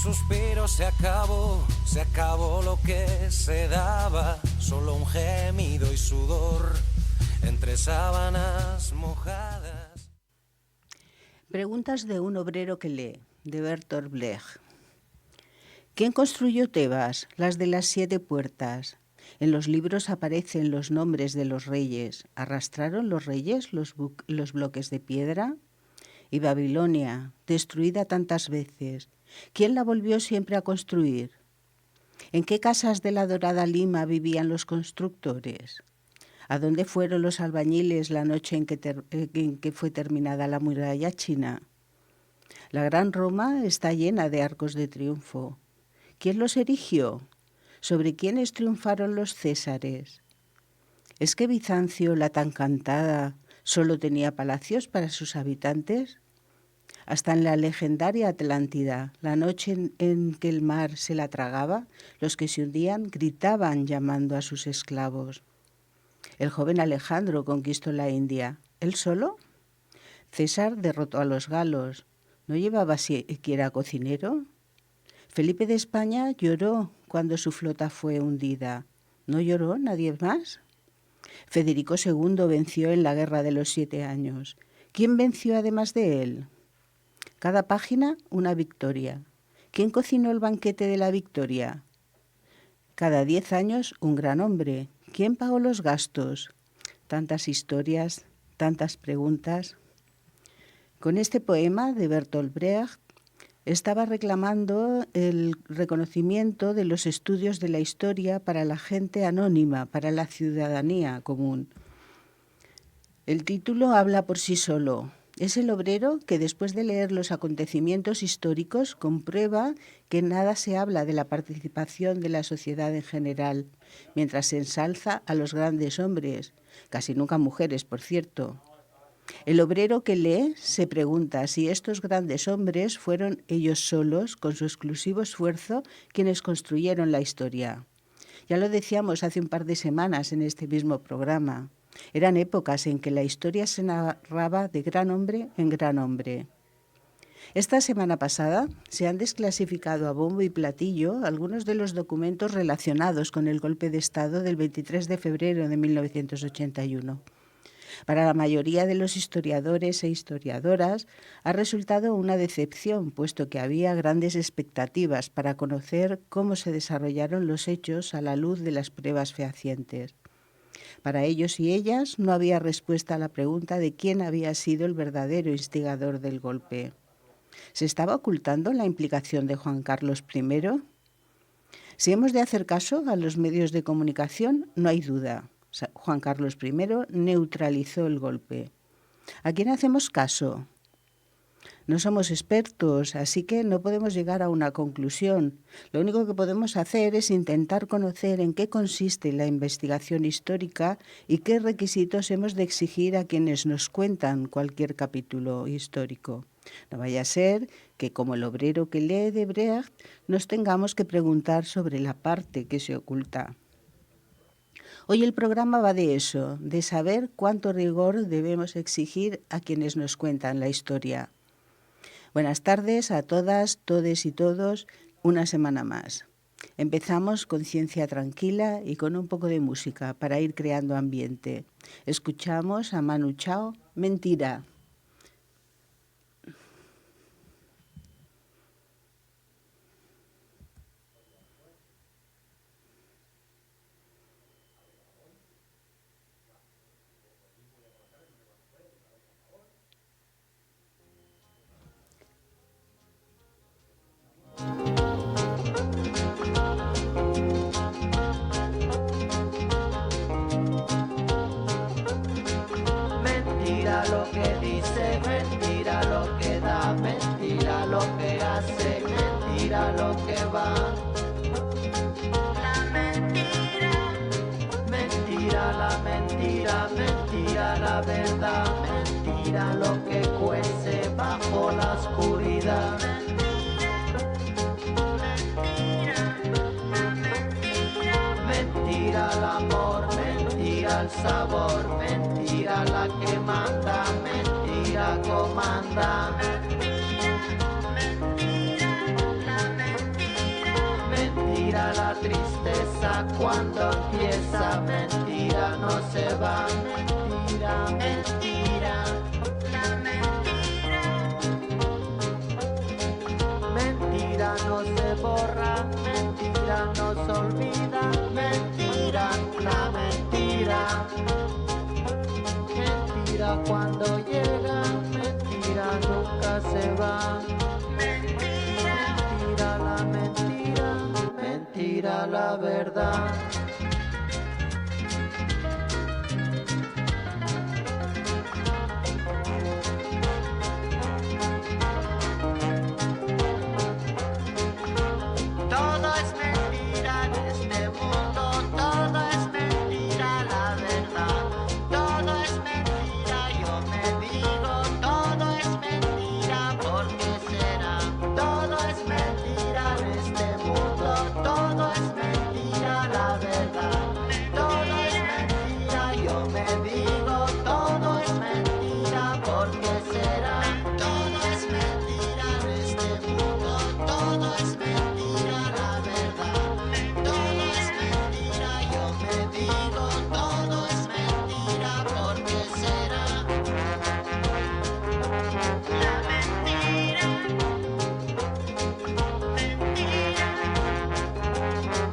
suspiro se acabó lo que se daba, solo un gemido y sudor entre sábanas mojadas. Preguntas de un obrero que lee, de Bertolt Brecht. ¿Quién construyó Tebas, las de las 7 puertas? En los libros aparecen los nombres de los reyes. ¿Arrastraron los reyes los bloques de piedra? Y Babilonia, destruida tantas veces, ¿quién la volvió siempre a construir? ¿En qué casas de la dorada Lima vivían los constructores? ¿A dónde fueron los albañiles la noche en que fue terminada la muralla china? La gran Roma está llena de arcos de triunfo. ¿Quién los erigió? ¿Sobre quiénes triunfaron los césares? ¿Es que Bizancio, la tan cantada, solo tenía palacios para sus habitantes? Hasta en la legendaria Atlántida, la noche en que el mar se la tragaba, los que se hundían gritaban llamando a sus esclavos. El joven Alejandro conquistó la India. ¿Él solo? César derrotó a los galos. ¿No llevaba siquiera cocinero? Felipe de España lloró cuando su flota fue hundida. ¿No lloró nadie más? Federico II venció en la Guerra de los 7 años. ¿Quién venció además de él? Cada página una victoria. ¿Quién cocinó el banquete de la victoria? Cada 10 años un gran hombre. ¿Quién pagó los gastos? Tantas historias, tantas preguntas. Con este poema de Bertolt Brecht estaba reclamando el reconocimiento de los estudios de la historia para la gente anónima, para la ciudadanía común. El título habla por sí solo. Es el obrero que después de leer los acontecimientos históricos comprueba que nada se habla de la participación de la sociedad en general, mientras se ensalza a los grandes hombres, casi nunca mujeres, por cierto. El obrero que lee se pregunta si estos grandes hombres fueron ellos solos, con su exclusivo esfuerzo, quienes construyeron la historia. Ya lo decíamos hace un par de semanas en este mismo programa. Eran épocas en que la historia se narraba de gran hombre en gran hombre. Esta semana pasada se han desclasificado a bombo y platillo algunos de los documentos relacionados con el golpe de Estado del 23 de febrero de 1981. Para la mayoría de los historiadores e historiadoras ha resultado una decepción, puesto que había grandes expectativas para conocer cómo se desarrollaron los hechos a la luz de las pruebas fehacientes. Para ellos y ellas no había respuesta a la pregunta de quién había sido el verdadero instigador del golpe. ¿Se estaba ocultando la implicación de Juan Carlos I? Si hemos de hacer caso a los medios de comunicación, no hay duda. Juan Carlos I neutralizó el golpe. ¿A quién hacemos caso? No somos expertos, así que no podemos llegar a una conclusión. Lo único que podemos hacer es intentar conocer en qué consiste la investigación histórica y qué requisitos hemos de exigir a quienes nos cuentan cualquier capítulo histórico. No vaya a ser que, como el obrero que lee de Brecht, nos tengamos que preguntar sobre la parte que se oculta. Hoy el programa va de eso, de saber cuánto rigor debemos exigir a quienes nos cuentan la historia. Buenas tardes a todas, todes y todos, una semana más. Empezamos con ciencia tranquila y con un poco de música para ir creando ambiente. Escuchamos a Manu Chao, Mentira. Mentira lo que dice, mentira lo que da, mentira lo que hace, mentira lo que va. La mentira, mentira la mentira, mentira la verdad, mentira lo que cuece bajo la oscuridad. Mentira el amor, mentira el sabor, mentira la que manda, mentira comanda. Mentira, mentira, la mentira. cuando empieza, mentira no se va, mentira, mentira, la mentira. Mentira no se borra, mentira no se olvida, mentira, la mentira. Mentira cuando llega, mentira nunca se va. Mentira, mentira la mentira, mentira la verdad. Todo es mentira en este mundo, todo es mentira la verdad. Todo es mentira, yo me digo, todo es mentira, ¿por qué será? Todo es mentira en este mundo, todo es mentira la verdad. Todo es mentira, yo me digo, todo es mentira, ¿por qué será? Todo es mentira en este mundo, todo es mentira la verdad. Todo es mentira, yo me digo, todo es mentira, ¿por qué será? La mentira, mentira,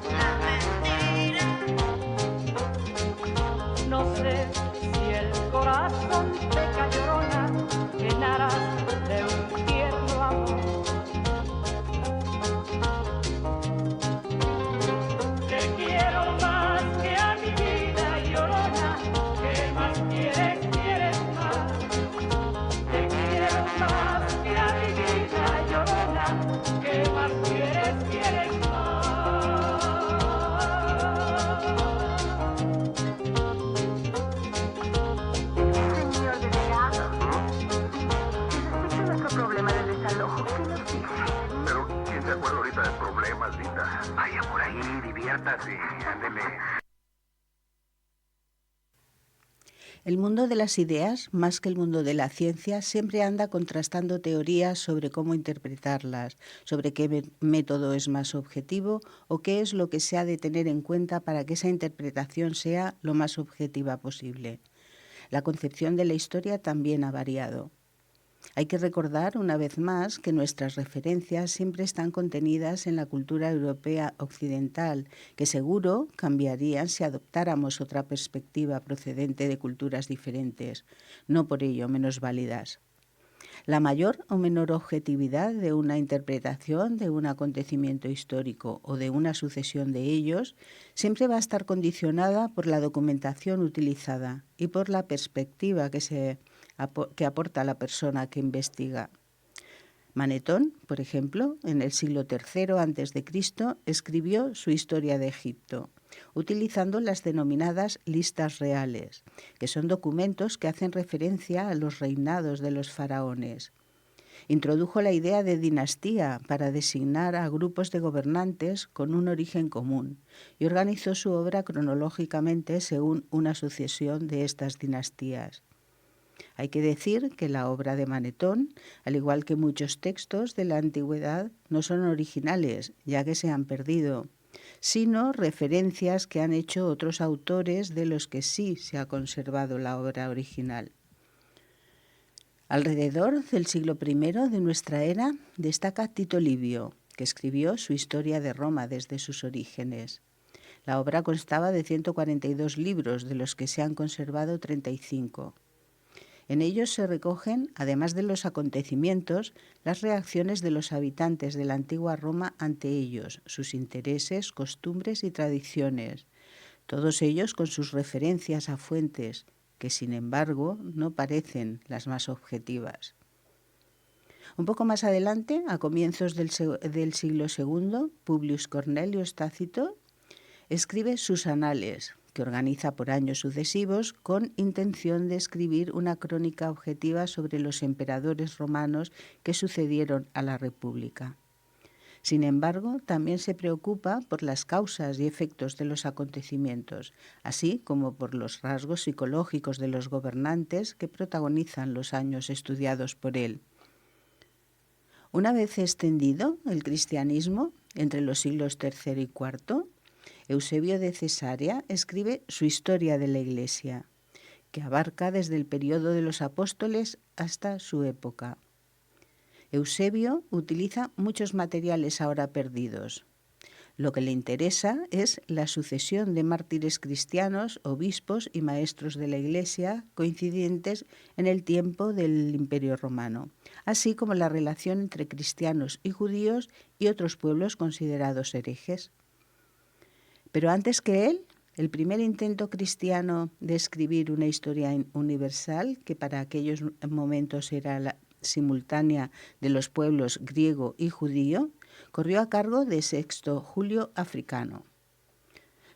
la mentira. No sé si el corazón te llorona llenarás de un tierno amor. Te quiero más que a mi vida llorona, ¿qué más quieres, quieres más? Te quiero más que a mi vida llorona, ¿qué más quieres, quieres más? Señor delegado, ¿es nuestro problema del desalojo? ¿Qué nos dice? Pero, ¿quién se acuerda ahorita de problemas, Linda? Vaya por ahí, diviértase, ándele. El mundo de las ideas, más que el mundo de la ciencia, siempre anda contrastando teorías sobre cómo interpretarlas, sobre qué método es más objetivo o qué es lo que se ha de tener en cuenta para que esa interpretación sea lo más objetiva posible. La concepción de la historia también ha variado. Hay que recordar una vez más que nuestras referencias siempre están contenidas en la cultura europea occidental, que seguro cambiarían si adoptáramos otra perspectiva procedente de culturas diferentes, no por ello menos válidas. La mayor o menor objetividad de una interpretación de un acontecimiento histórico o de una sucesión de ellos siempre va a estar condicionada por la documentación utilizada y por la perspectiva que aporta la persona que investiga. Manetón, por ejemplo, en el siglo III a.C., escribió su Historia de Egipto, utilizando las denominadas listas reales, que son documentos que hacen referencia a los reinados de los faraones. Introdujo la idea de dinastía para designar a grupos de gobernantes con un origen común y organizó su obra cronológicamente según una sucesión de estas dinastías. Hay que decir que la obra de Manetón, al igual que muchos textos de la antigüedad, no son originales, ya que se han perdido, sino referencias que han hecho otros autores de los que sí se ha conservado la obra original. Alrededor del siglo I de nuestra era destaca Tito Livio, que escribió su Historia de Roma desde sus orígenes. La obra constaba de 142 libros, de los que se han conservado 35. En ellos se recogen, además de los acontecimientos, las reacciones de los habitantes de la antigua Roma ante ellos, sus intereses, costumbres y tradiciones, todos ellos con sus referencias a fuentes que, sin embargo, no parecen las más objetivas. Un poco más adelante, a comienzos del siglo II, Publius Cornelius Tácito escribe sus Anales, que organiza por años sucesivos con intención de escribir una crónica objetiva sobre los emperadores romanos que sucedieron a la República. Sin embargo, también se preocupa por las causas y efectos de los acontecimientos, así como por los rasgos psicológicos de los gobernantes que protagonizan los años estudiados por él. Una vez extendido el cristianismo entre los siglos III y IV, Eusebio de Cesarea escribe su Historia de la Iglesia, que abarca desde el periodo de los apóstoles hasta su época. Eusebio utiliza muchos materiales ahora perdidos. Lo que le interesa es la sucesión de mártires cristianos, obispos y maestros de la Iglesia coincidentes en el tiempo del Imperio Romano, así como la relación entre cristianos y judíos y otros pueblos considerados herejes. Pero antes que él, el primer intento cristiano de escribir una historia universal, que para aquellos momentos era la simultánea de los pueblos griego y judío, corrió a cargo de Sexto Julio Africano.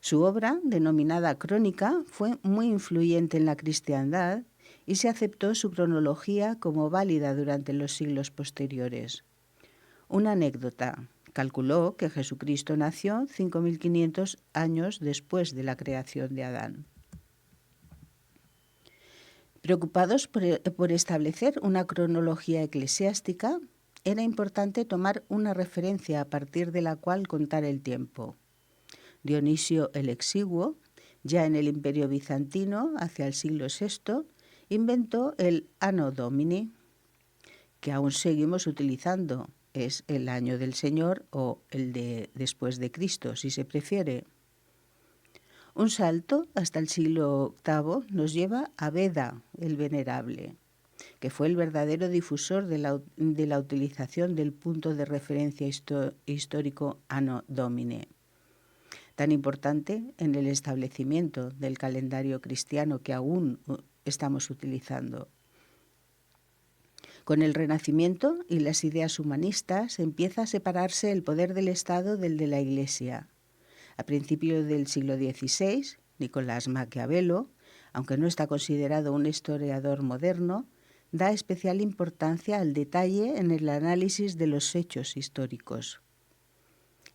Su obra, denominada Crónica, fue muy influyente en la cristiandad y se aceptó su cronología como válida durante los siglos posteriores. Una anécdota: calculó que Jesucristo nació 5.500 años después de la creación de Adán. Preocupados por establecer una cronología eclesiástica, era importante tomar una referencia a partir de la cual contar el tiempo. Dionisio el Exiguo, ya en el Imperio Bizantino, hacia el siglo VI, inventó el Anno Domini, que aún seguimos utilizando. Es el año del Señor o el de después de Cristo, si se prefiere. Un salto hasta el siglo VIII nos lleva a Beda, el Venerable, que fue el verdadero difusor de la utilización del punto de referencia histórico Anno Domini, tan importante en el establecimiento del calendario cristiano que aún estamos utilizando. Con el Renacimiento y las ideas humanistas empieza a separarse el poder del Estado del de la Iglesia. A principios del siglo XVI, Nicolás Maquiavelo, aunque no está considerado un historiador moderno, da especial importancia al detalle en el análisis de los hechos históricos.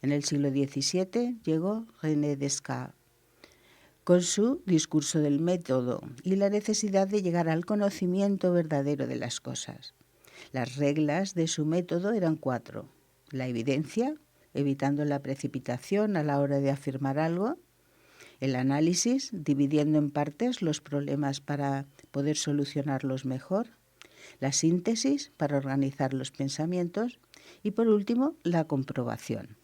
En el siglo XVII llegó René Descartes con su discurso del método y la necesidad de llegar al conocimiento verdadero de las cosas. Las reglas de su método eran 4: la evidencia, evitando la precipitación a la hora de afirmar algo; el análisis, dividiendo en partes los problemas para poder solucionarlos mejor; la síntesis, para organizar los pensamientos; y por último, la comprobación.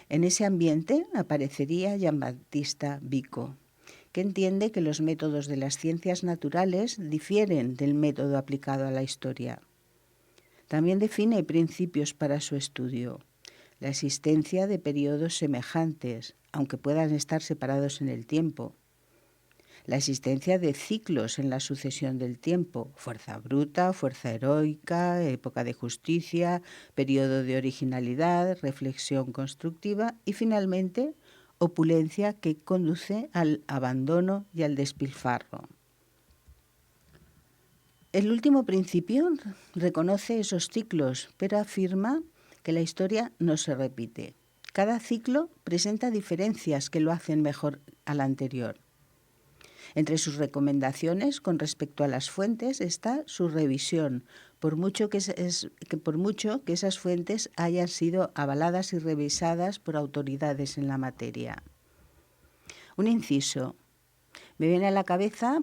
En ese ambiente aparecería Giambattista Vico, que entiende que los métodos de las ciencias naturales difieren del método aplicado a la historia. También define principios para su estudio: la existencia de periodos semejantes, aunque puedan estar separados en el tiempo; la existencia de ciclos en la sucesión del tiempo: fuerza bruta, fuerza heroica, época de justicia, periodo de originalidad, reflexión constructiva y finalmente opulencia, que conduce al abandono y al despilfarro. El último principio reconoce esos ciclos, pero afirma que la historia no se repite. Cada ciclo presenta diferencias que lo hacen mejor al anterior. Entre sus recomendaciones con respecto a las fuentes está su revisión, por mucho que esas fuentes hayan sido avaladas y revisadas por autoridades en la materia. Un inciso. Me viene a la cabeza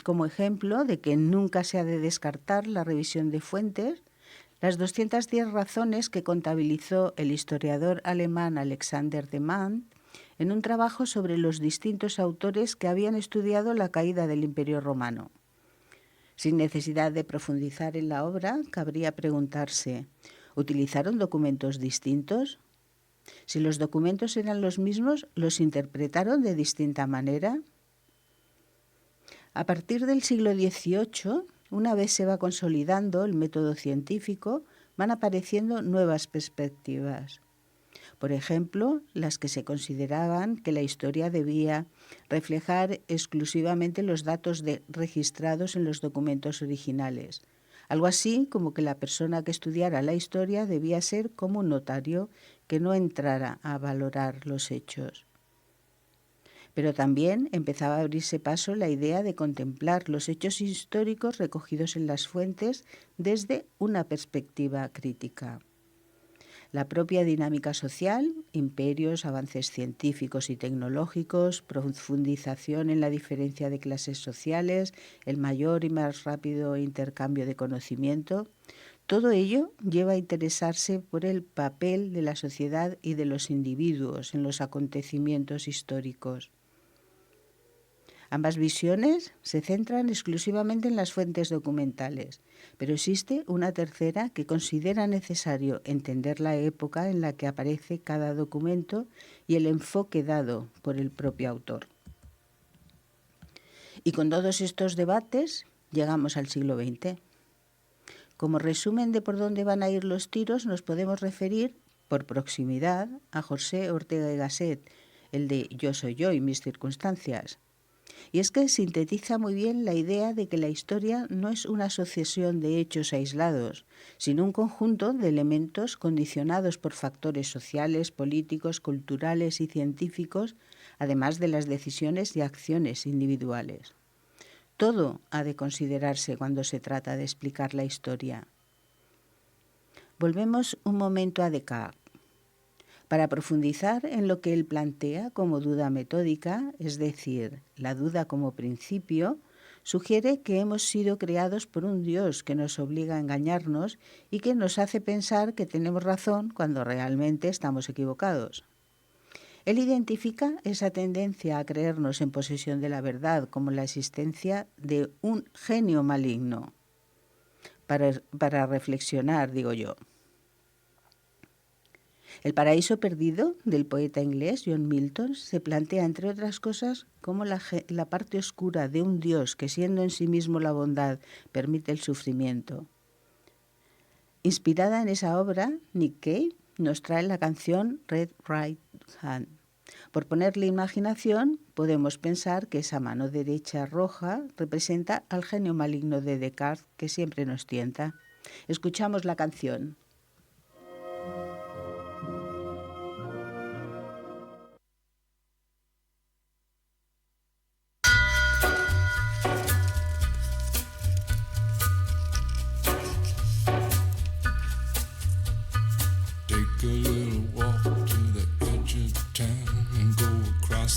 como ejemplo de que nunca se ha de descartar la revisión de fuentes las 210 razones que contabilizó el historiador alemán Alexander de Man en un trabajo sobre los distintos autores que habían estudiado la caída del Imperio Romano. Sin necesidad de profundizar en la obra, cabría preguntarse: ¿utilizaron documentos distintos? Si los documentos eran los mismos, ¿los interpretaron de distinta manera? A partir del siglo XVIII, una vez se va consolidando el método científico, van apareciendo nuevas perspectivas. Por ejemplo, las que se consideraban que la historia debía reflejar exclusivamente los datos registrados en los documentos originales. Algo así como que la persona que estudiara la historia debía ser como un notario que no entrara a valorar los hechos. Pero también empezaba a abrirse paso la idea de contemplar los hechos históricos recogidos en las fuentes desde una perspectiva crítica. la propia dinámica social, imperios, avances científicos y tecnológicos, profundización en la diferencia de clases sociales, el mayor y más rápido intercambio de conocimiento. Todo ello lleva a interesarse por el papel de la sociedad y de los individuos en los acontecimientos históricos. Ambas visiones se centran exclusivamente en las fuentes documentales, pero existe una tercera que considera necesario entender la época en la que aparece cada documento y el enfoque dado por el propio autor. Y con todos estos debates llegamos al siglo XX. Como resumen de por dónde van a ir los tiros, nos podemos referir, por proximidad, a José Ortega y Gasset, el de Yo soy yo y mis circunstancias. Y es que sintetiza muy bien la idea de que la historia no es una sucesión de hechos aislados, sino un conjunto de elementos condicionados por factores sociales, políticos, culturales y científicos, además de las decisiones y acciones individuales. Todo ha de considerarse cuando se trata de explicar la historia. Volvemos un momento a Descartes. Para profundizar en lo que él plantea como duda metódica, es decir, la duda como principio, sugiere que hemos sido creados por un Dios que nos obliga a engañarnos y que nos hace pensar que tenemos razón cuando realmente estamos equivocados. Él identifica esa tendencia a creernos en posesión de la verdad como la existencia de un genio maligno. Para reflexionar, digo yo. El paraíso perdido del poeta inglés John Milton se plantea, entre otras cosas, como la parte oscura de un Dios que, siendo en sí mismo la bondad, permite el sufrimiento. Inspirada en esa obra, Nick Cave nos trae la canción Red Right Hand. Por ponerle imaginación, podemos pensar que esa mano derecha roja representa al genio maligno de Descartes que siempre nos tienta. Escuchamos la canción.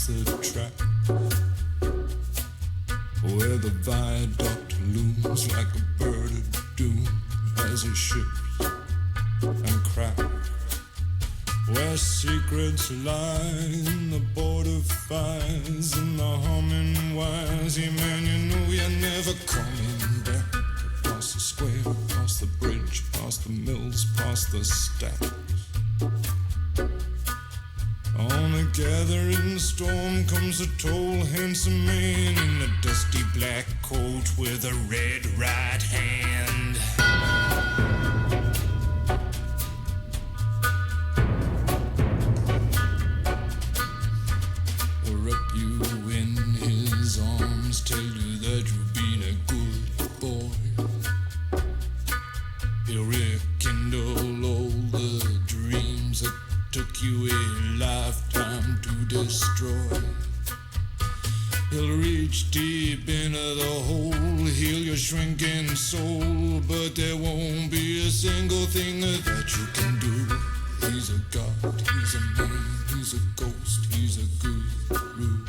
The track where the viaduct looms like a bird of doom as it ships and cracks, where secrets lie in the border fires and the humming wires. Yeah, man, you know you're never coming back. Across the square, across the bridge, past the mills, past the stacks. On a gathering storm comes a tall, handsome man in a dusty black coat with a red right hand. He'll wrap you in his arms, tell you that you've been a good boy. He'll rekindle all the dreams that took you a lifetime to destroy. He'll reach deep into the hole, heal your shrinking soul, but there won't be a single thing that you can do. He's a god, he's a man, he's a ghost, he's a guru.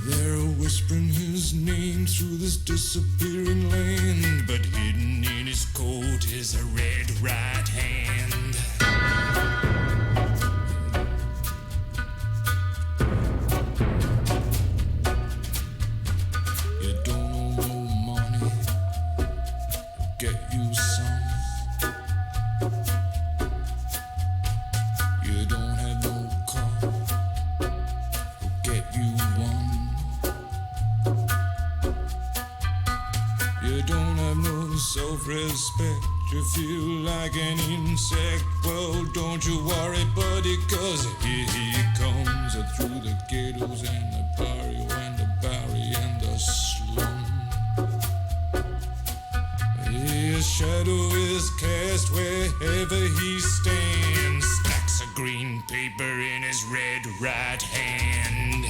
They're whispering his name through this disappearing land, but hidden in his coat is a red right hand. Self-respect, you feel like an insect. Well, don't you worry, buddy, cause here he comes through the ghettos and the barrio and the barry and the slum. His shadow is cast wherever he stands, stacks of green paper in his red right hand.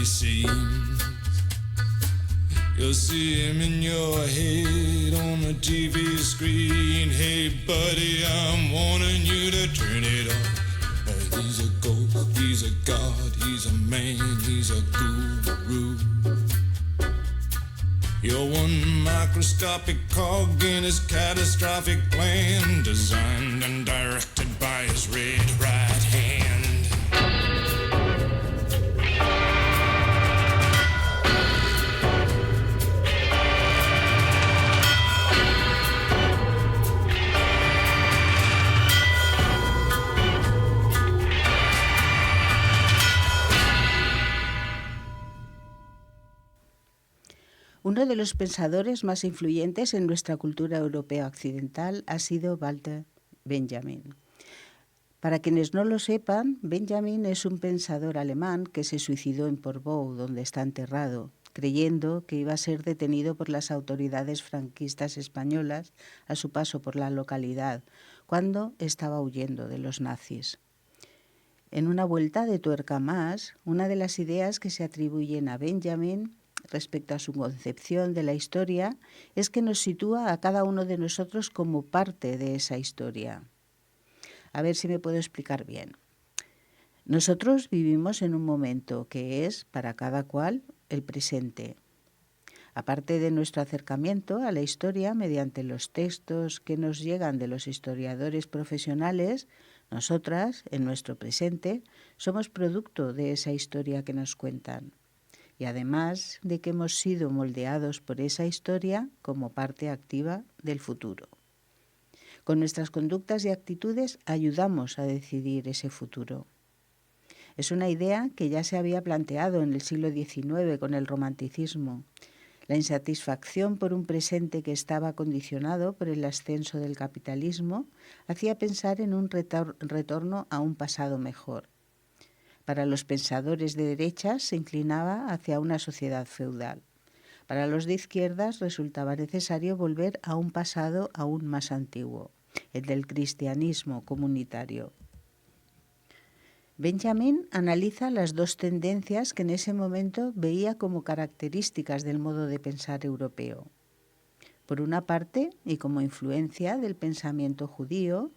scenes. You'll see him in your head on the TV screen. Hey buddy, I'm warning you to turn it off. He's a ghost, he's a god, he's a man, he's a guru. You're one microscopic cog in his catastrophic plan, designed and directed by his red right hand. Uno de los pensadores más influyentes en nuestra cultura europea occidental ha sido Walter Benjamin. Para quienes no lo sepan, Benjamin es un pensador alemán que se suicidó en Portbou, donde está enterrado, creyendo que iba a ser detenido por las autoridades franquistas españolas a su paso por la localidad, cuando estaba huyendo de los nazis. En una vuelta de tuerca más, una de las ideas que se atribuyen a Benjamin respecto a su concepción de la historia es que nos sitúa a cada uno de nosotros como parte de esa historia. A ver si me puedo explicar bien. Nosotros vivimos en un momento que es, para cada cual, el presente. Aparte de nuestro acercamiento a la historia mediante los textos que nos llegan de los historiadores profesionales, nosotras, en nuestro presente, somos producto de esa historia que nos cuentan. Y además de que hemos sido moldeados por esa historia como parte activa del futuro. Con nuestras conductas y actitudes ayudamos a decidir ese futuro. Es una idea que ya se había planteado en el siglo XIX con el romanticismo. La insatisfacción por un presente que estaba condicionado por el ascenso del capitalismo hacía pensar en un retorno a un pasado mejor. Para los pensadores de derechas se inclinaba hacia una sociedad feudal. Para los de izquierdas resultaba necesario volver a un pasado aún más antiguo, el del cristianismo comunitario. Benjamin analiza las dos tendencias que en ese momento veía como características del modo de pensar europeo. Por una parte, y como influencia del pensamiento judío,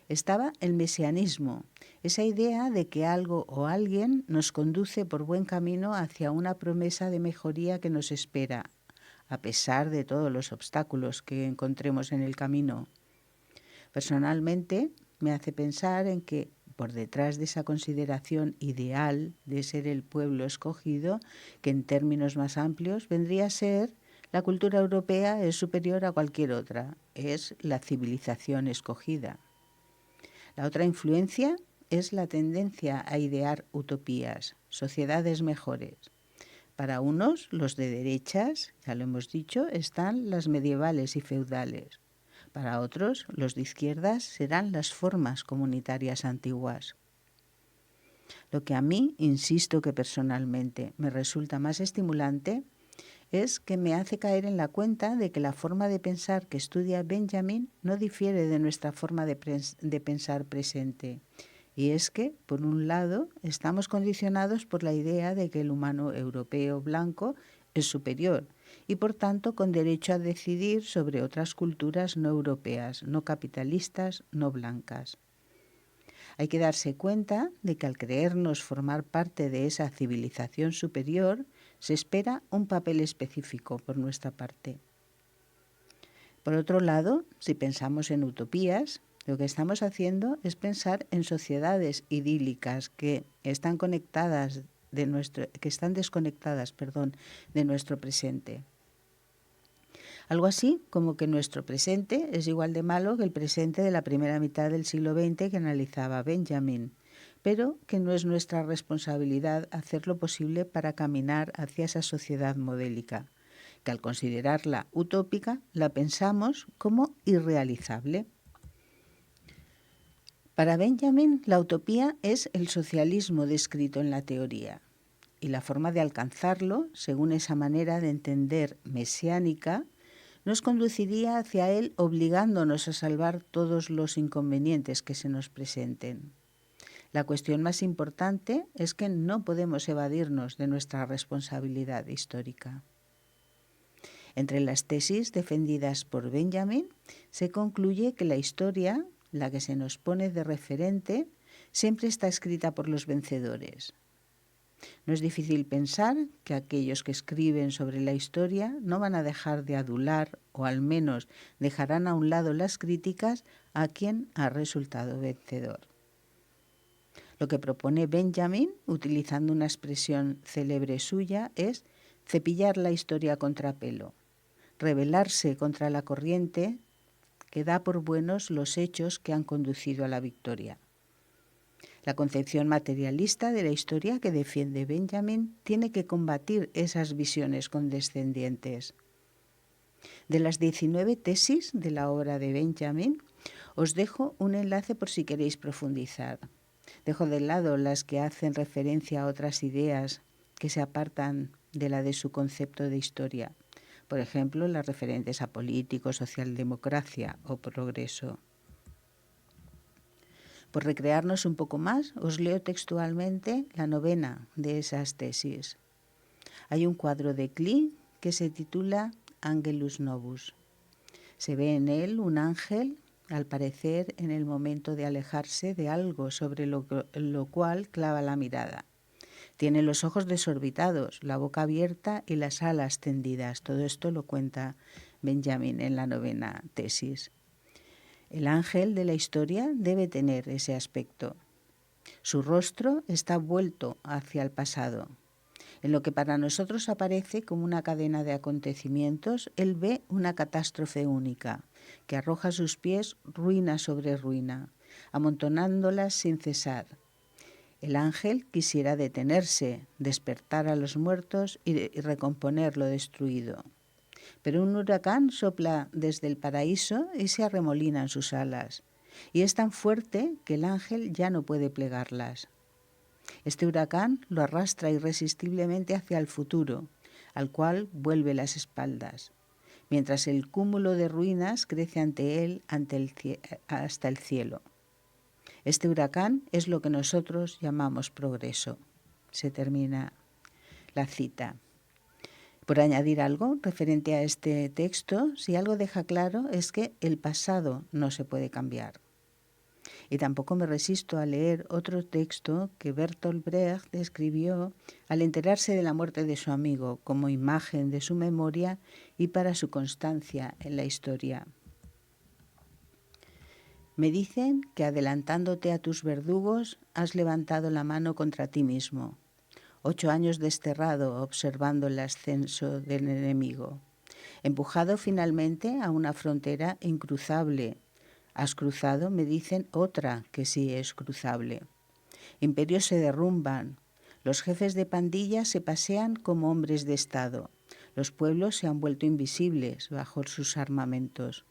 estaba el mesianismo, esa idea de que algo o alguien nos conduce por buen camino hacia una promesa de mejoría que nos espera, a pesar de todos los obstáculos que encontremos en el camino. Personalmente, me hace pensar en que por detrás de esa consideración ideal de ser el pueblo escogido, que en términos más amplios vendría a ser la cultura europea es superior a cualquier otra, es la civilización escogida. La otra influencia es la tendencia a idear utopías, sociedades mejores. Para unos, los de derechas, ya lo hemos dicho, están las medievales y feudales. Para otros, los de izquierdas, serán las formas comunitarias antiguas. Lo que a mí, insisto que personalmente me resulta más estimulante, es que me hace caer en la cuenta de que la forma de pensar que estudia Benjamin no difiere de nuestra forma de pensar presente. Y es que, por un lado, estamos condicionados por la idea de que el humano europeo blanco es superior y, por tanto, con derecho a decidir sobre otras culturas no europeas, no capitalistas, no blancas. Hay que darse cuenta de que al creernos formar parte de esa civilización superior, se espera un papel específico por nuestra parte. Por otro lado, si pensamos en utopías, lo que estamos haciendo es pensar en sociedades idílicas que están desconectadas de nuestro presente. Algo así como que nuestro presente es igual de malo que el presente de la primera mitad del siglo XX que analizaba Benjamin, pero que no es nuestra responsabilidad hacer lo posible para caminar hacia esa sociedad modélica, que al considerarla utópica la pensamos como irrealizable. Para Benjamin, la utopía es el socialismo descrito en la teoría, y la forma de alcanzarlo, según esa manera de entender mesiánica, nos conduciría hacia él obligándonos a salvar todos los inconvenientes que se nos presenten. La cuestión más importante es que no podemos evadirnos de nuestra responsabilidad histórica. Entre las tesis defendidas por Benjamin se concluye que la historia, la que se nos pone de referente, siempre está escrita por los vencedores. No es difícil pensar que aquellos que escriben sobre la historia no van a dejar de adular, o al menos dejarán a un lado las críticas a quien ha resultado vencedor. Lo que propone Benjamin, utilizando una expresión célebre suya, es cepillar la historia a contrapelo, rebelarse contra la corriente que da por buenos los hechos que han conducido a la victoria. La concepción materialista de la historia que defiende Benjamin tiene que combatir esas visiones condescendientes. De las 19 tesis de la obra de Benjamin, os dejo un enlace por si queréis profundizar. Dejo de lado las que hacen referencia a otras ideas que se apartan de la de su concepto de historia. Por ejemplo, las referentes a político, socialdemocracia o progreso. Por recrearnos un poco más, os leo textualmente la novena de esas tesis. Hay un cuadro de Klee que se titula Angelus Novus. Se ve en él un ángel, al parecer en el momento de alejarse de algo sobre lo cual clava la mirada. Tiene los ojos desorbitados, la boca abierta y las alas tendidas. Todo esto lo cuenta Benjamin en la novena tesis. El ángel de la historia debe tener ese aspecto. Su rostro está vuelto hacia el pasado. En lo que para nosotros aparece como una cadena de acontecimientos, él ve una catástrofe única, que arroja a sus pies ruina sobre ruina, amontonándolas sin cesar. El ángel quisiera detenerse, despertar a los muertos y recomponer lo destruido. Pero un huracán sopla desde el paraíso y se arremolina en sus alas, y es tan fuerte que el ángel ya no puede plegarlas. Este huracán lo arrastra irresistiblemente hacia el futuro, al cual vuelve las espaldas, mientras el cúmulo de ruinas crece ante él hasta el cielo. Este huracán es lo que nosotros llamamos progreso. Se termina la cita. Por añadir algo referente a este texto, si algo deja claro es que el pasado no se puede cambiar. Y tampoco me resisto a leer otro texto que Bertolt Brecht escribió al enterarse de la muerte de su amigo como imagen de su memoria y para su constancia en la historia. Me dicen que adelantándote a tus verdugos has levantado la mano contra ti mismo. 8 años desterrado observando el ascenso del enemigo. Empujado finalmente a una frontera incruzable. Has cruzado, me dicen, otra que sí es cruzable. Imperios se derrumban. Los jefes de pandillas se pasean como hombres de Estado. Los pueblos se han vuelto invisibles bajo sus armamentos.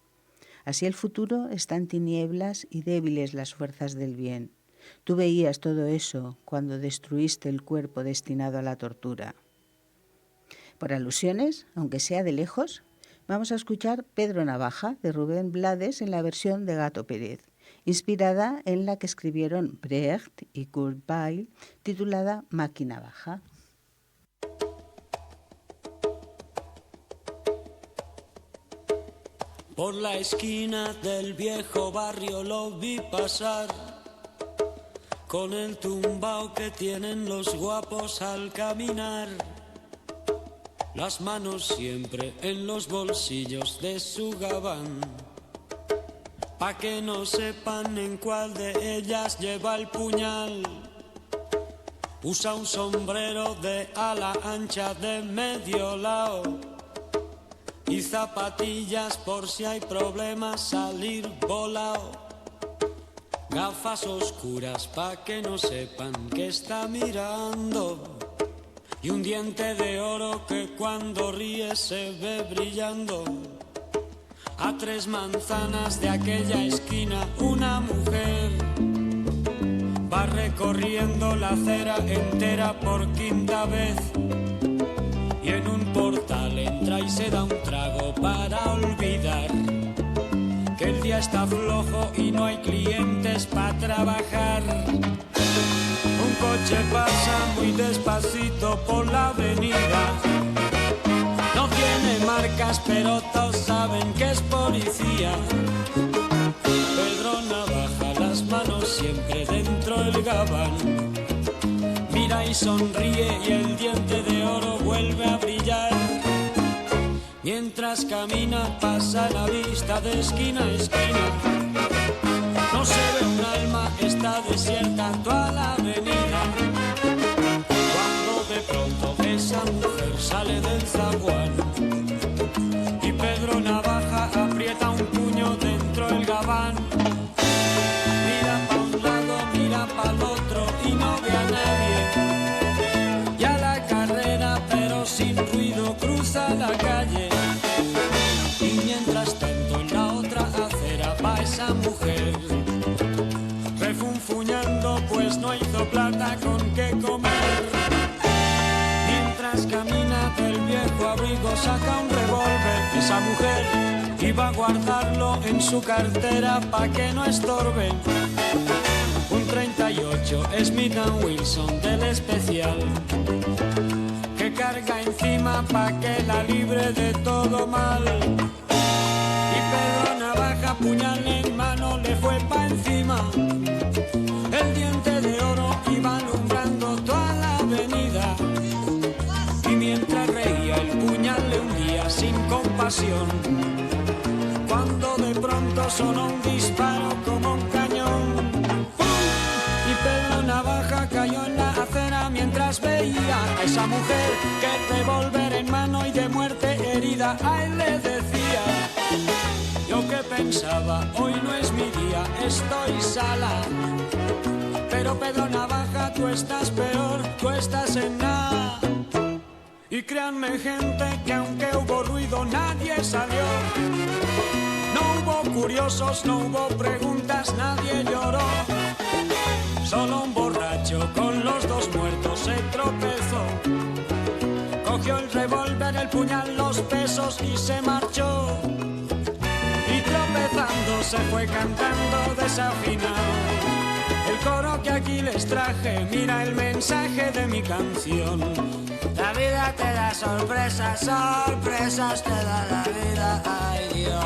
Así el futuro está en tinieblas y débiles las fuerzas del bien. Tú veías todo eso cuando destruiste el cuerpo destinado a la tortura. Por alusiones, aunque sea de lejos, vamos a escuchar Pedro Navaja de Rubén Blades en la versión de Gato Pérez, inspirada en la que escribieron Brecht y Kurt Weill, titulada Máquina Baja. Por la esquina del viejo barrio lo vi pasar, con el tumbao que tienen los guapos al caminar, las manos siempre en los bolsillos de su gabán, pa' que no sepan en cuál de ellas lleva el puñal. Usa un sombrero de ala ancha de medio lado y zapatillas por si hay problemas salir volao. Gafas oscuras pa' que no sepan que está mirando, y un diente de oro que cuando ríe se ve brillando. A 3 manzanas de aquella esquina una mujer va recorriendo la acera entera por 5ª vez, y en un portal entra y se da un trago para olvidar que el día está flojo y no hay clientes para trabajar. Un coche pasa muy despacito por la avenida. No tiene marcas, pero todos saben que es policía. Pedro Navaja, las manos siempre dentro del gabán. Mira y sonríe y el diente de oro vuelve a brillar. Mientras camina pasa la vista de esquina a esquina. No se ve un alma, está desierta toda la avenida. Cuando de pronto esa mujer sale del zaguán y Pedro Navaja aprieta un puño dentro del gabán. Mira pa' un lado, mira pa'l otro y no ve a nadie. Y a la carrera pero sin ruido cruza la calle. Y mientras tanto en la otra acera va esa mujer, refunfuñando pues no hizo plata con qué comer. Mientras camina del viejo abrigo saca un revólver esa mujer y va a guardarlo en su cartera pa' que no estorbe. Un 38 Smith & Wilson del especial que carga encima pa' que la libre de todo mal. Y Pedro Navaja, puñal en mano, le fue pa' encima. El diente de oro iba alumbrando toda la avenida. Y mientras reía el puñal le hundía sin compasión. Cuando de pronto sonó un disparo como un cañón. ¡Pum! Y Pedro Navaja cayó en la acera mientras veía a esa mujer que revólver en mano y de muerte herida a él le decía: yo que pensaba, hoy no es mi día, estoy sala. Pero Pedro Navaja, tú estás peor, tú estás en nada. Y créanme gente que aunque hubo ruido nadie salió. No hubo curiosos, no hubo preguntas, nadie lloró. Solo un borracho con los dos muertos se tropezó. Cogió el revólver, el puñal, los pesos y se marchó. Y tropezando se fue cantando desafinado. El coro que aquí les traje, mira el mensaje de mi canción. La vida te da sorpresas, sorpresas te da la vida, ay Dios.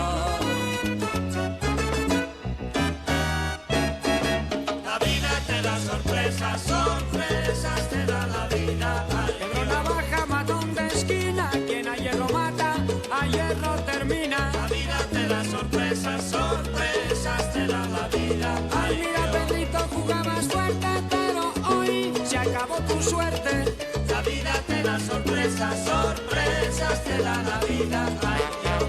La vida te da sorpresas, sorpresas te da la vida, ay Dios. Pedro Navaja, matón de esquina, quien a hierro mata, a hierro termina. La vida te da sorpresas, sorpresas te da la vida, ay Dios. Mira Pedrito, jugabas fuerte, pero hoy se acabó tu suerte. La vida te da sorpresas, sorpresas te da la vida, ay Dios.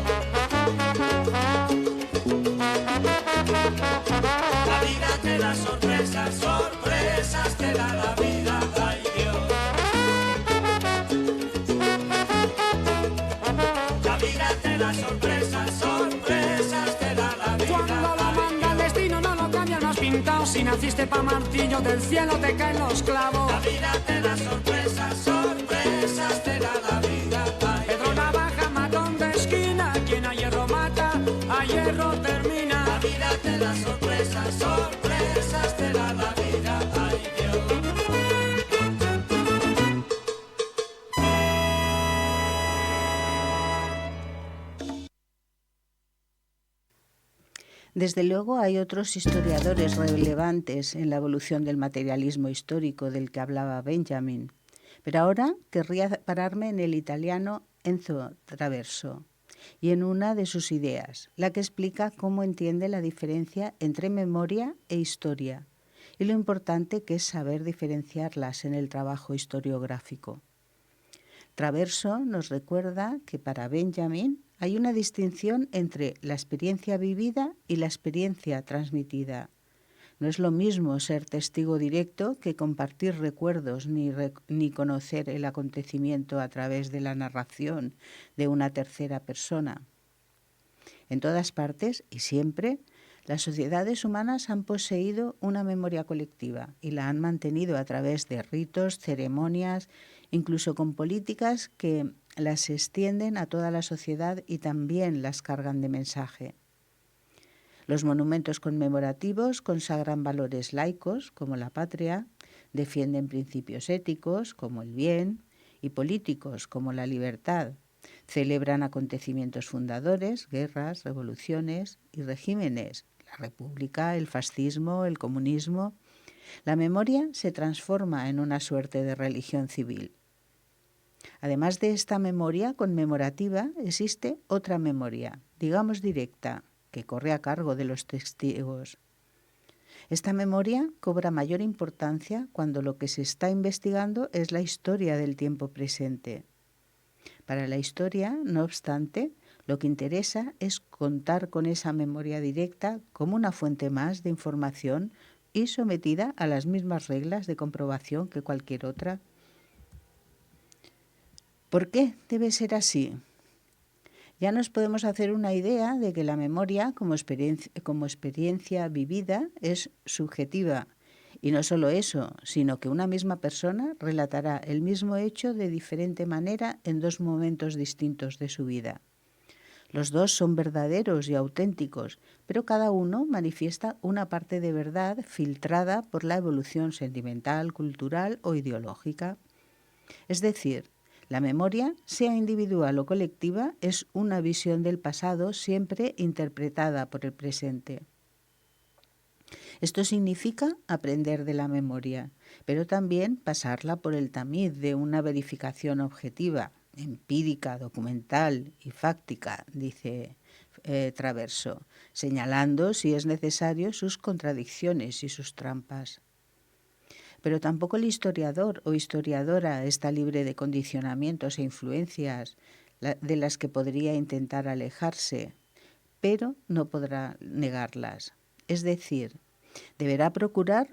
La vida te da sorpresas, sorpresas te da la vida, ay Dios. La vida te da sorpresas, sorpresas te da la vida. Cuando lo manda el destino no lo cambia, no has pintado. Si naciste pa' martillo, del cielo te caen los clavos. La vida te da sorpresas, sorpresas te da la vida, ay Pedro Navaja, matón de esquina, quien a hierro mata, a hierro termina. La vida te da sorpresas, sorpresas te da la vida, ay Dios. Desde luego hay otros historiadores relevantes en la evolución del materialismo histórico del que hablaba Benjamin, pero ahora querría pararme en el italiano Enzo Traverso y en una de sus ideas, la que explica cómo entiende la diferencia entre memoria e historia y lo importante que es saber diferenciarlas en el trabajo historiográfico. Traverso nos recuerda que para Benjamin hay una distinción entre la experiencia vivida y la experiencia transmitida. No es lo mismo ser testigo directo que compartir recuerdos ni conocer el acontecimiento a través de la narración de una tercera persona. En todas partes y siempre, las sociedades humanas han poseído una memoria colectiva y la han mantenido a través de ritos, ceremonias, incluso con políticas que las extienden a toda la sociedad y también las cargan de mensaje. Los monumentos conmemorativos consagran valores laicos, como la patria, defienden principios éticos, como el bien, y políticos, como la libertad. Celebran acontecimientos fundadores, guerras, revoluciones y regímenes, la república, el fascismo, el comunismo. La memoria se transforma en una suerte de religión civil. Además de esta memoria conmemorativa, existe otra memoria, digamos directa, que corre a cargo de los testigos. Esta memoria cobra mayor importancia cuando lo que se está investigando es la historia del tiempo presente. Para la historia, no obstante, lo que interesa es contar con esa memoria directa como una fuente más de información y sometida a las mismas reglas de comprobación que cualquier otra. ¿Por qué debe ser así? Ya nos podemos hacer una idea de que la memoria como experiencia vivida es subjetiva. Y no solo eso, sino que una misma persona relatará el mismo hecho de diferente manera en dos momentos distintos de su vida. Los dos son verdaderos y auténticos, pero cada uno manifiesta una parte de verdad filtrada por la evolución sentimental, cultural o ideológica. Es decir, la memoria, sea individual o colectiva, es una visión del pasado siempre interpretada por el presente. Esto significa aprender de la memoria, pero también pasarla por el tamiz de una verificación objetiva, empírica, documental y fáctica, dice Traverso, señalando, si es necesario, sus contradicciones y sus trampas. Pero tampoco el historiador o historiadora está libre de condicionamientos e influencias de las que podría intentar alejarse, pero no podrá negarlas. Es decir, deberá procurar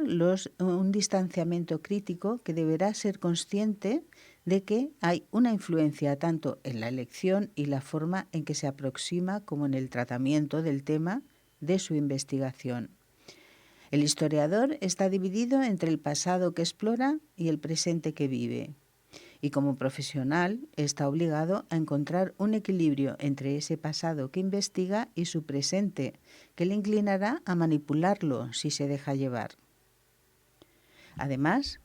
un distanciamiento crítico que deberá ser consciente de que hay una influencia tanto en la elección y la forma en que se aproxima como en el tratamiento del tema de su investigación. El historiador está dividido entre el pasado que explora y el presente que vive. Y como profesional está obligado a encontrar un equilibrio entre ese pasado que investiga y su presente, que le inclinará a manipularlo si se deja llevar. Además,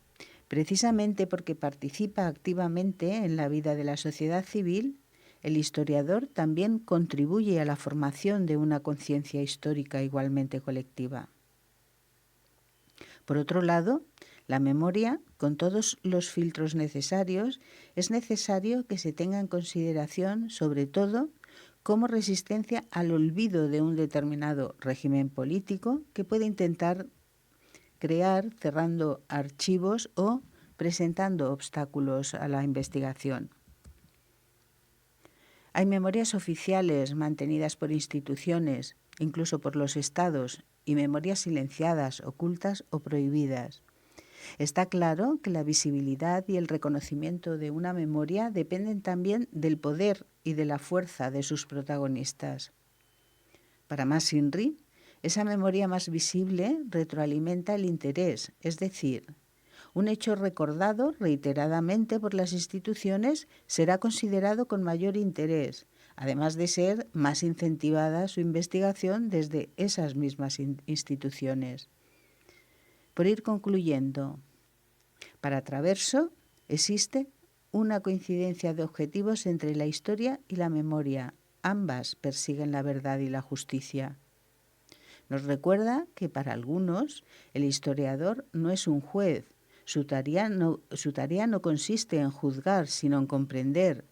precisamente porque participa activamente en la vida de la sociedad civil, el historiador también contribuye a la formación de una conciencia histórica igualmente colectiva. Por otro lado, la memoria, con todos los filtros necesarios, es necesario que se tenga en consideración, sobre todo, como resistencia al olvido de un determinado régimen político que puede intentar crear cerrando archivos o presentando obstáculos a la investigación. Hay memorias oficiales mantenidas por instituciones, incluso por los estados, y memorias silenciadas, ocultas o prohibidas. Está claro que la visibilidad y el reconocimiento de una memoria dependen también del poder y de la fuerza de sus protagonistas. Para Massinri, esa memoria más visible retroalimenta el interés, es decir, un hecho recordado reiteradamente por las instituciones será considerado con mayor interés, además de ser más incentivada su investigación desde esas mismas instituciones. Por ir concluyendo, para Traverso existe una coincidencia de objetivos entre la historia y la memoria. Ambas persiguen la verdad y la justicia. Nos recuerda que para algunos el historiador no es un juez. Su tarea no consiste en juzgar, sino en comprender.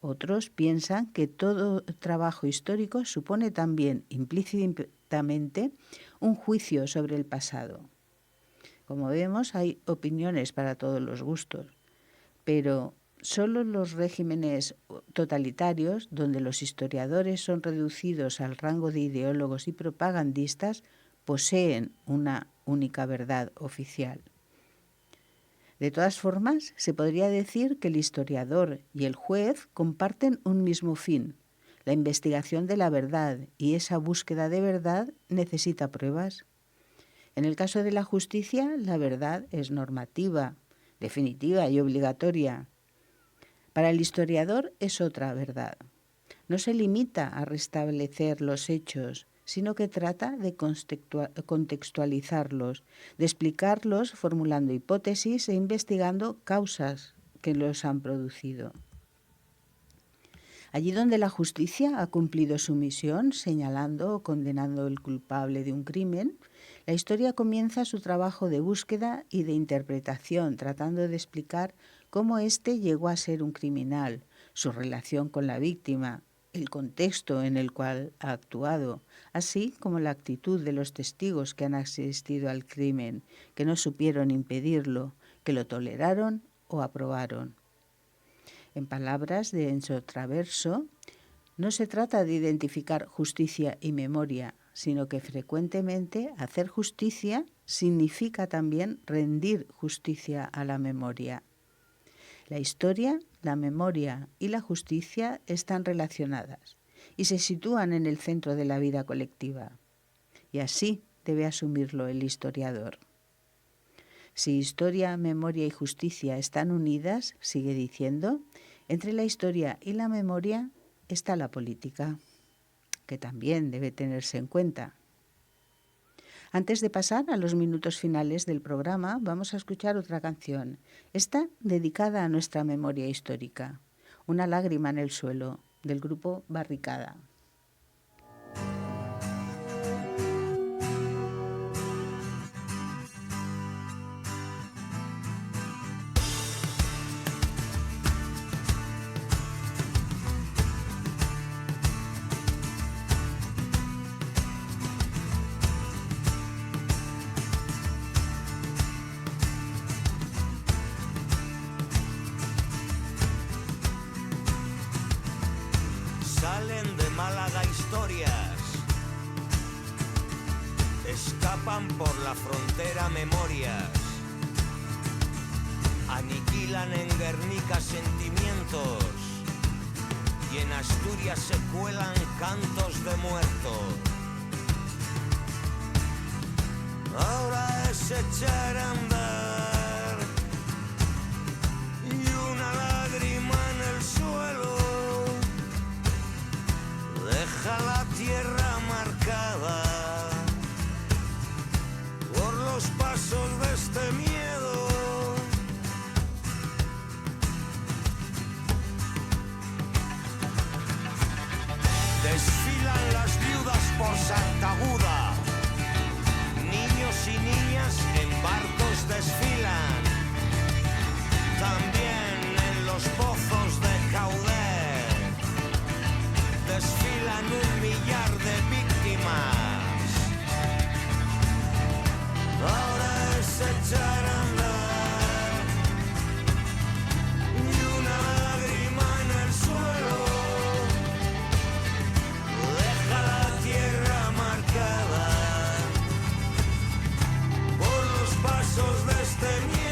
Otros piensan que todo trabajo histórico supone también implícitamente un juicio sobre el pasado. Como vemos, hay opiniones para todos los gustos, pero solo los regímenes totalitarios, donde los historiadores son reducidos al rango de ideólogos y propagandistas, poseen una única verdad oficial. De todas formas, se podría decir que el historiador y el juez comparten un mismo fin, la investigación de la verdad, y esa búsqueda de verdad necesita pruebas. En el caso de la justicia, la verdad es normativa, definitiva y obligatoria. Para el historiador es otra verdad. No se limita a restablecer los hechos, sino que trata de contextualizarlos, de explicarlos formulando hipótesis e investigando causas que los han producido. Allí donde la justicia ha cumplido su misión, señalando o condenando al culpable de un crimen, la historia comienza su trabajo de búsqueda y de interpretación, tratando de explicar cómo éste llegó a ser un criminal, su relación con la víctima, el contexto en el cual ha actuado, así como la actitud de los testigos que han asistido al crimen, que no supieron impedirlo, que lo toleraron o aprobaron. En palabras de Enzo Traverso, no se trata de identificar justicia y memoria, sino que frecuentemente hacer justicia significa también rendir justicia a la memoria. La historia, la memoria y la justicia están relacionadas y se sitúan en el centro de la vida colectiva. Y así debe asumirlo el historiador. Si historia, memoria y justicia están unidas, sigue diciendo, entre la historia y la memoria está la política, que también debe tenerse en cuenta. Antes de pasar a los minutos finales del programa, vamos a escuchar otra canción, esta dedicada a nuestra memoria histórica, Una lágrima en el suelo, del grupo Barricada. Salen de Málaga historias, escapan por la frontera memorias, aniquilan en Guernica sentimientos y en Asturias se cuelan cantos de muertos. Ahora es echar a andar y una lágrima en el suelo deja la tierra marcada por los pasos de este miedo. Desfilan las viudas por Santa Aguda, niños y niñas en barcos desfilan, también en los pozos de Caudet desfilan 1 millar de víctimas. Ahora es echar a andar y una lágrima en el suelo deja la tierra marcada por los pasos de este miedo.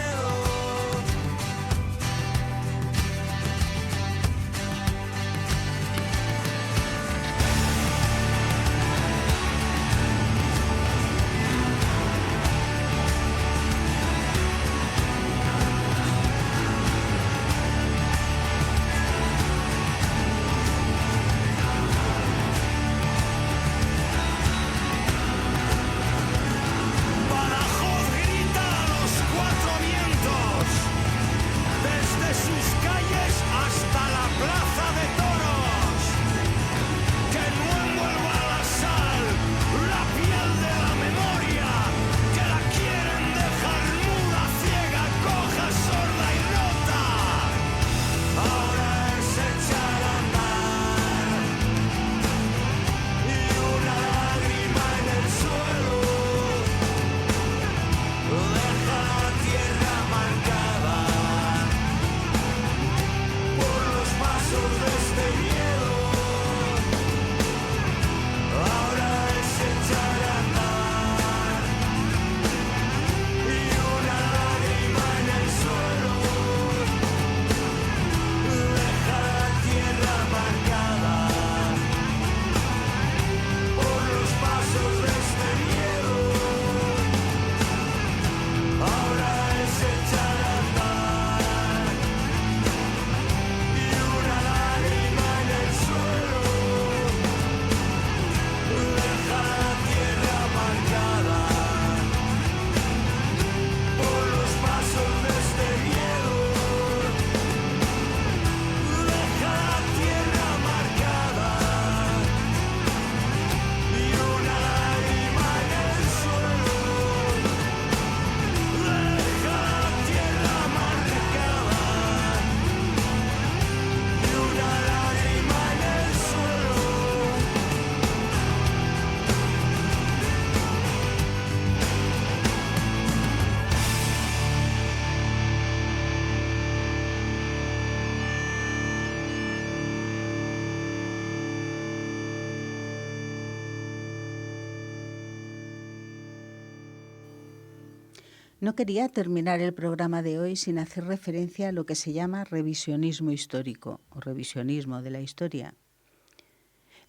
No quería terminar el programa de hoy sin hacer referencia a lo que se llama revisionismo histórico o revisionismo de la historia.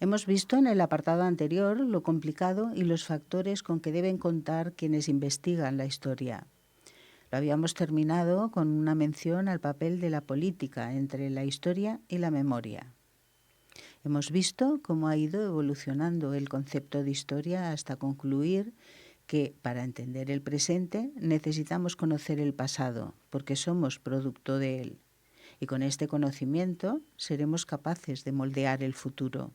Hemos visto en el apartado anterior lo complicado y los factores con que deben contar quienes investigan la historia. Lo habíamos terminado con una mención al papel de la política entre la historia y la memoria. Hemos visto cómo ha ido evolucionando el concepto de historia hasta concluir que para entender el presente necesitamos conocer el pasado, porque somos producto de él. Y con este conocimiento seremos capaces de moldear el futuro.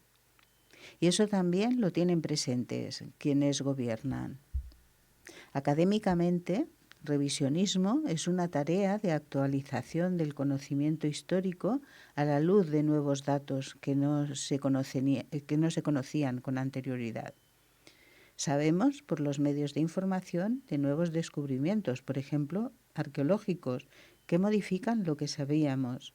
Y eso también lo tienen presentes quienes gobiernan. Académicamente, revisionismo es una tarea de actualización del conocimiento histórico a la luz de nuevos datos que no se conocían con anterioridad. Sabemos por los medios de información de nuevos descubrimientos, por ejemplo, arqueológicos, que modifican lo que sabíamos.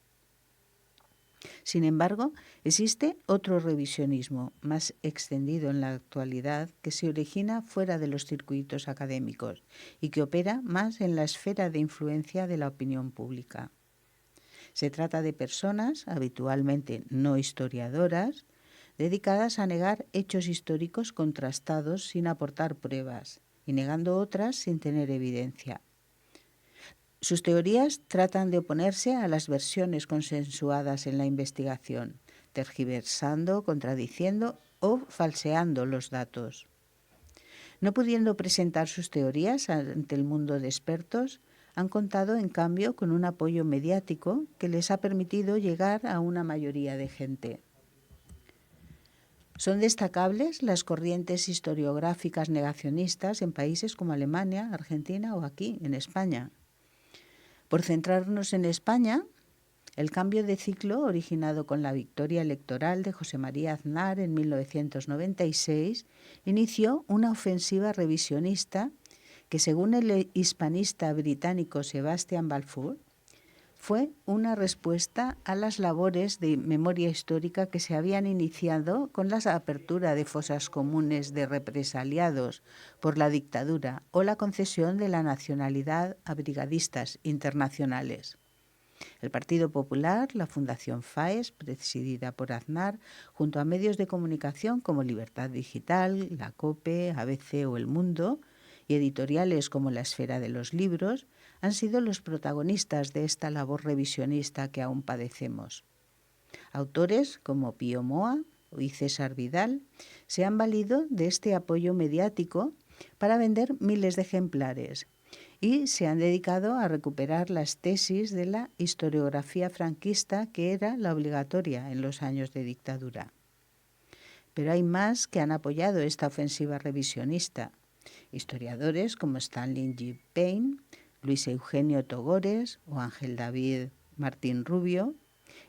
Sin embargo, existe otro revisionismo más extendido en la actualidad que se origina fuera de los circuitos académicos y que opera más en la esfera de influencia de la opinión pública. Se trata de personas, habitualmente no historiadoras, dedicadas a negar hechos históricos contrastados sin aportar pruebas y negando otras sin tener evidencia. Sus teorías tratan de oponerse a las versiones consensuadas en la investigación, tergiversando, contradiciendo o falseando los datos. No pudiendo presentar sus teorías ante el mundo de expertos, han contado, en cambio, con un apoyo mediático que les ha permitido llegar a una mayoría de gente. Son destacables las corrientes historiográficas negacionistas en países como Alemania, Argentina o aquí, en España. Por centrarnos en España, el cambio de ciclo originado con la victoria electoral de José María Aznar en 1996 inició una ofensiva revisionista que, según el hispanista británico Sebastian Balfour, fue una respuesta a las labores de memoria histórica que se habían iniciado con la apertura de fosas comunes de represaliados por la dictadura o la concesión de la nacionalidad a brigadistas internacionales. El Partido Popular, la Fundación FAES, presidida por Aznar, junto a medios de comunicación como Libertad Digital, la COPE, ABC o El Mundo, y editoriales como La Esfera de los Libros, han sido los protagonistas de esta labor revisionista que aún padecemos. Autores como Pío Moa y César Vidal se han valido de este apoyo mediático para vender miles de ejemplares y se han dedicado a recuperar las tesis de la historiografía franquista que era la obligatoria en los años de dictadura. Pero hay más que han apoyado esta ofensiva revisionista. Historiadores como Stanley G. Payne, Luis Eugenio Togores o Ángel David Martín Rubio,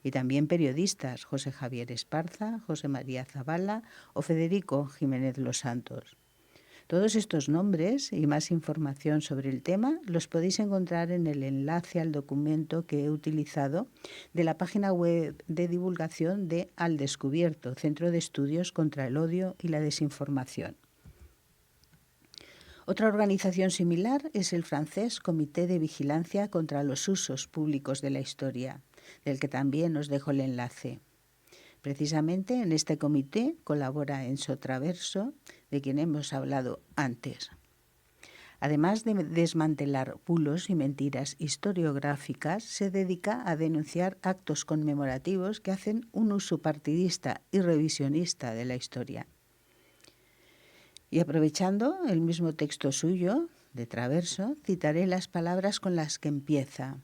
y también periodistas José Javier Esparza, José María Zavala o Federico Jiménez Los Santos. Todos estos nombres y más información sobre el tema los podéis encontrar en el enlace al documento que he utilizado de la página web de divulgación de Al Descubierto, Centro de Estudios contra el Odio y la Desinformación. Otra organización similar es el francés Comité de Vigilancia contra los Usos Públicos de la Historia, del que también os dejo el enlace. Precisamente en este comité colabora Enzo Traverso, de quien hemos hablado antes. Además de desmantelar bulos y mentiras historiográficas, se dedica a denunciar actos conmemorativos que hacen un uso partidista y revisionista de la historia. Y aprovechando el mismo texto suyo, de Traverso, citaré las palabras con las que empieza.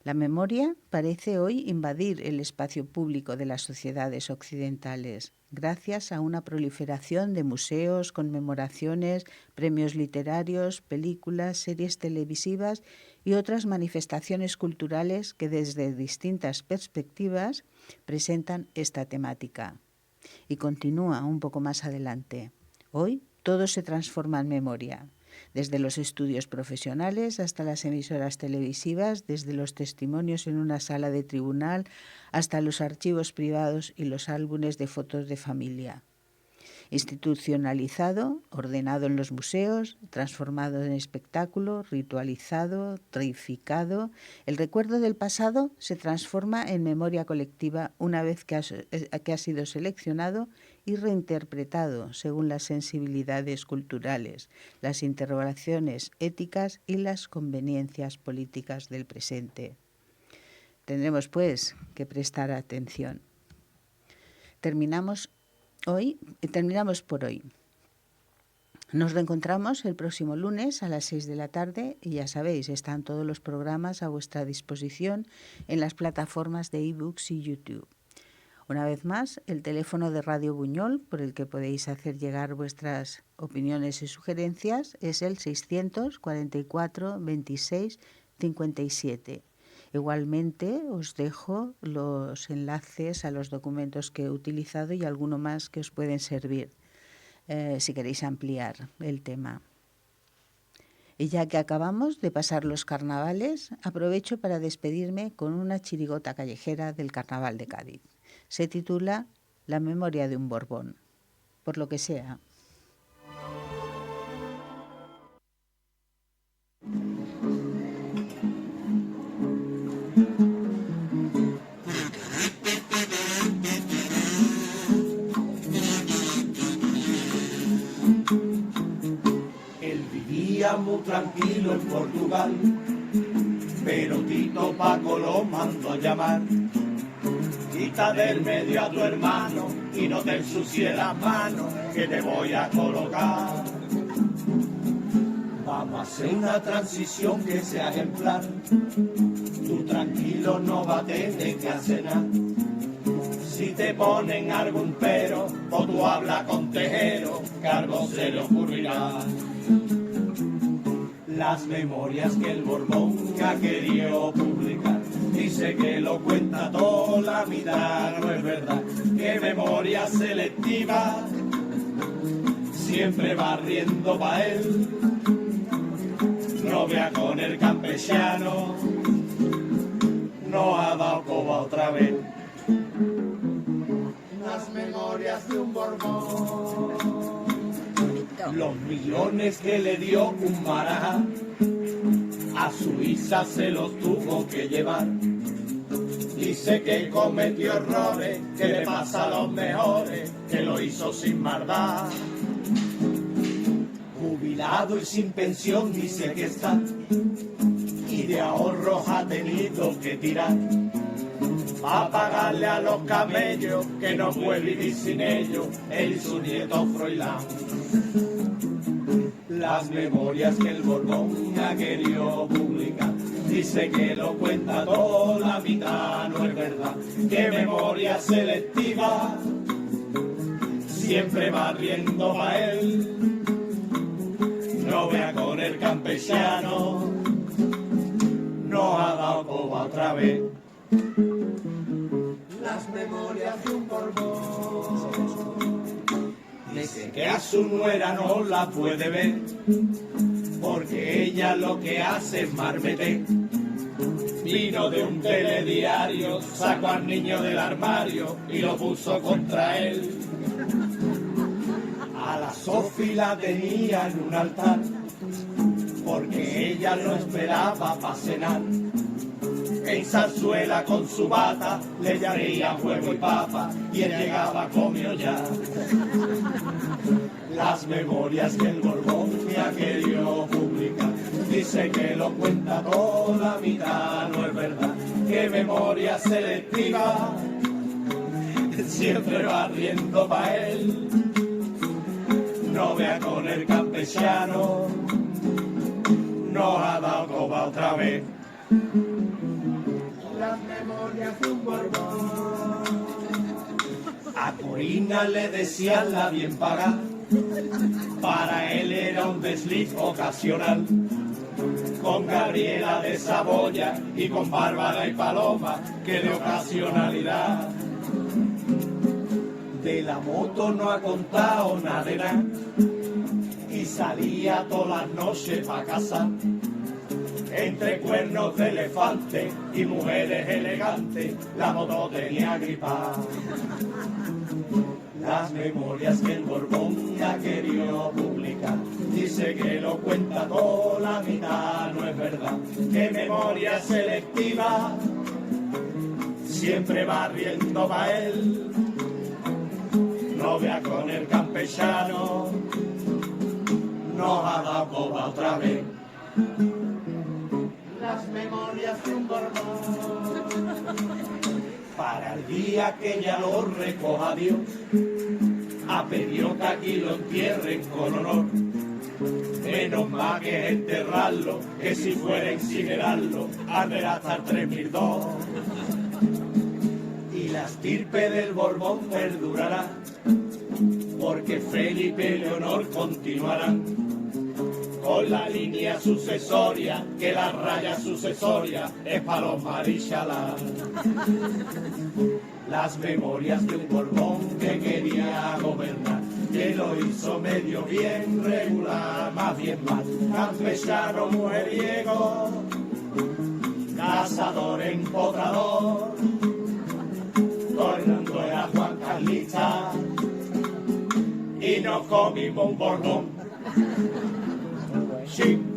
La memoria parece hoy invadir el espacio público de las sociedades occidentales, gracias a una proliferación de museos, conmemoraciones, premios literarios, películas, series televisivas y otras manifestaciones culturales que desde distintas perspectivas presentan esta temática. Y continúa un poco más adelante. Hoy todo se transforma en memoria, desde los estudios profesionales hasta las emisoras televisivas, desde los testimonios en una sala de tribunal hasta los archivos privados y los álbumes de fotos de familia. institucionalizado, ordenado en los museos, transformado en espectáculo, ritualizado, reificado. El recuerdo del pasado se transforma en memoria colectiva una vez que ha sido seleccionado y reinterpretado según las sensibilidades culturales, las interrogaciones éticas y las conveniencias políticas del presente. Tendremos, pues, que prestar atención. Terminamos por hoy. Nos reencontramos el próximo lunes a las 6 de la tarde y ya sabéis, están todos los programas a vuestra disposición en las plataformas de ebooks y YouTube. Una vez más, el teléfono de Radio Buñol, por el que podéis hacer llegar vuestras opiniones y sugerencias, es el 644 26 57. Igualmente, os dejo los enlaces a los documentos que he utilizado y alguno más que os pueden servir si queréis ampliar el tema. Y ya que acabamos de pasar los carnavales, aprovecho para despedirme con una chirigota callejera del Carnaval de Cádiz. Se titula La memoria de un Borbón. Por lo que sea. Muy tranquilo en Portugal, pero Tito Paco lo mandó a llamar. Quita del medio a tu hermano y no te ensucies las manos, que te voy a colocar. Vamos a hacer una transición que sea ejemplar. Tú tranquilo no va a tener que hacer nada. Si te ponen algún pero, o tú hablas con Tejero, que algo se le ocurrirá. Las memorias que el Borbón ha querido publicar, dice que lo cuenta toda la mitad, no es verdad. Que memoria selectiva siempre va riendo pa' él. No vea con el campechano, no ha dado coba otra vez. Las memorias de un Borbón. Los millones que le dio un Marajá, a Suiza se los tuvo que llevar. Dice que cometió errores, que le pasa a los mejores, que lo hizo sin maldad. Jubilado y sin pensión dice que está, y de ahorros ha tenido que tirar. A pagarle a los camellos, que no puede vivir sin ellos, él y su nieto Froilán. Las memorias que el Borbón ha querido publicar, dice que lo cuenta toda la mitad, no es verdad. Que memoria selectiva siempre va riendo pa' él. No vea con el campechano, no ha dado coba otra vez. Las memorias de un Borbón. Dice que a su nuera no la puede ver, porque ella lo que hace es marmeté. Vino de un telediario, sacó al niño del armario y lo puso contra él. A la Sofi la tenía en un altar, porque ella lo esperaba para cenar. En zarzuela con su bata le llamaría huevo y papa, y él llegaba comió ya. Las memorias que el Borbón me ha querido publicar, dice que lo cuenta toda la mitad, no es verdad. Que memoria selectiva siempre va riendo pa' él. No vea con el campechano, no ha dado coba otra vez. Las memorias de un Borbón. A Corina le decían la bien pagada, para él era un desliz ocasional. Con Gabriela de Saboya y con Bárbara y Paloma, que de ocasionalidad. De la moto no ha contado nada de nada, y salía todas las noches pa' casa. Entre cuernos de elefante y mujeres elegantes, la moto tenía gripa. Las memorias que el Borbón ya querido publicar, dice que lo cuenta todo, la mitad no es verdad. Que memoria selectiva siempre va riendo pa' él. No vea con el campechano, nos ha dado boba otra vez. Las memorias de un Borbón, para el día que ya lo recoja Dios, ha pedido que aquí lo entierren con honor. Menos mal que enterrarlo, que si fuera incinerarlo, arderá hasta el 3002. Y la estirpe del Borbón perdurará, porque Felipe y Leonor continuarán con la línea sucesoria, que la raya sucesoria es para los Marichalar. Las memorias de un Borbón que quería gobernar, que lo hizo medio bien, regular, más bien mal. Campechano mujeriego, cazador empotrador, gobernando era Juan Carlita, y nos comimos un Borbón. Sí.